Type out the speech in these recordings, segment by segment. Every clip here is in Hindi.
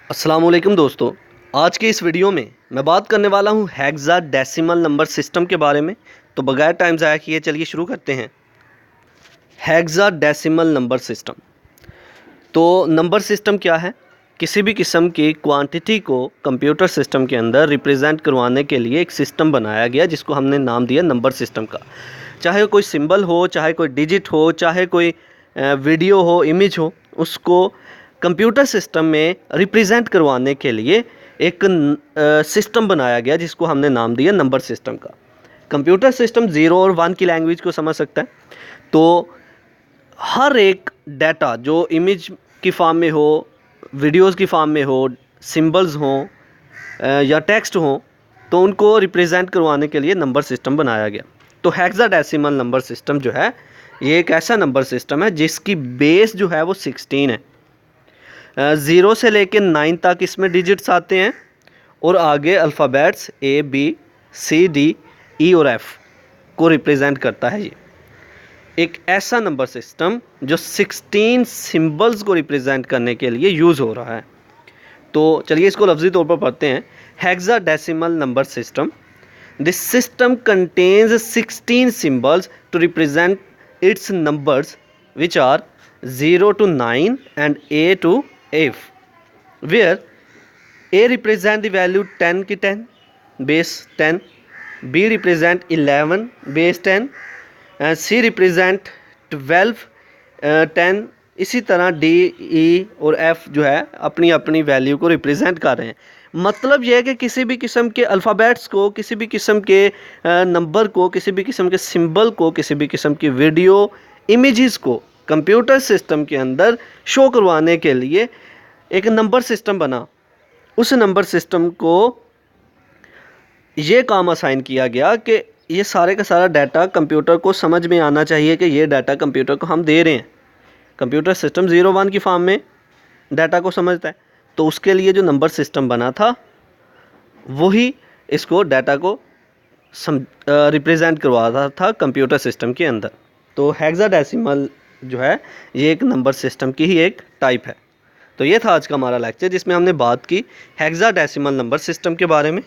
अस्सलामुअलैकुम दोस्तों, आज के इस वीडियो में मैं बात करने वाला हूं हेक्साडेसिमल नंबर सिस्टम के बारे में। तो बगैर टाइम ज़ाया किए चलिए शुरू करते हैं। Hexadecimal number system. तो नंबर सिस्टम क्या है? किसी भी किस्म की क्वांटिटी को कंप्यूटर सिस्टम के अंदर रिप्रेजेंट करवाने के लिए एक सिस्टम बनाया गया जिसको हमने नाम दिया नंबर सिस्टम का। चाहे कोई सिंबल हो, चाहे कोई डिजिट हो, चाहे कोई वीडियो हो, इमेज हो, उसको कंप्यूटर सिस्टम में रिप्रेजेंट करवाने के लिए एक सिस्टम बनाया गया जिसको हमने नाम दिया नंबर सिस्टम का। कंप्यूटर सिस्टम 0 और 1 की लैंग्वेज को समझ सकता है। तो हर एक डाटा जो इमेज की फॉर्म में हो, वीडियोस की फॉर्म में हो, सिंबल्स हों या टेक्स्ट हों, तो उनको रिप्रेजेंट करवाने के लिए नंबर सिस्टम बनाया गया। तो हेक्साडेसिमल नंबर सिस्टम जो है ये एक ऐसा नंबर सिस्टम है जिसकी बेस जो है वो 16 है। 0 से लेकर 9 तक इसमें डिजिट्स आते हैं और आगे alphabets A, B, C, D, E और F को रिप्रेजेंट करता है। ये एक ऐसा नंबर सिस्टम जो 16 सिंबल्स को रिप्रेजेंट करने के लिए यूज़ हो रहा है। तो चलिए इसको लफ्ज़ी तौर पर पढ़ते हैं। Hexadecimal number system, this system contains 16 symbols to represent its numbers which are 0 to 9 and A to F, where A represent the value 10 की 10 base 10, B represent 11 base 10, C represent 12 10। इसी तरह D, E और F जो है अपनी अपनी वैल्यू को रिप्रेजेंट कर रहे हैं। मतलब यह है कि किसी भी किस्म के अल्फ़ाबेट्स को, किसी भी किस्म के नंबर को, किसी भी किस्म के सिंबल को, किसी भी किस्म की वीडियो इमेजेस को कंप्यूटर सिस्टम के अंदर शो करवाने के लिए एक नंबर सिस्टम बना। उस नंबर सिस्टम को ये काम असाइन किया गया कि ये सारे का सारा डाटा कंप्यूटर को समझ में आना चाहिए कि ये डाटा कंप्यूटर को हम दे रहे हैं। कंप्यूटर सिस्टम 0-1 की फॉर्म में डाटा को समझता है, तो उसके लिए जो नंबर सिस्टम बना था वही इसको डाटा को रिप्रेजेंट करवाता था कंप्यूटर सिस्टम के अंदर। तो हेक्साडेसिमल जो है ये एक नंबर सिस्टम की ही एक टाइप है। तो ये था आज का हमारा लेक्चर जिसमें हमने बात की हेक्साडेसिमल नंबर सिस्टम के बारे में।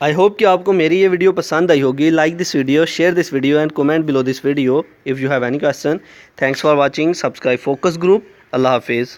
आई होप कि आपको मेरी ये वीडियो पसंद आई होगी। Like this video, share this video and comment below this video if you have any question. Thanks for watching. Subscribe focus group. अल्लाह हाफिज़।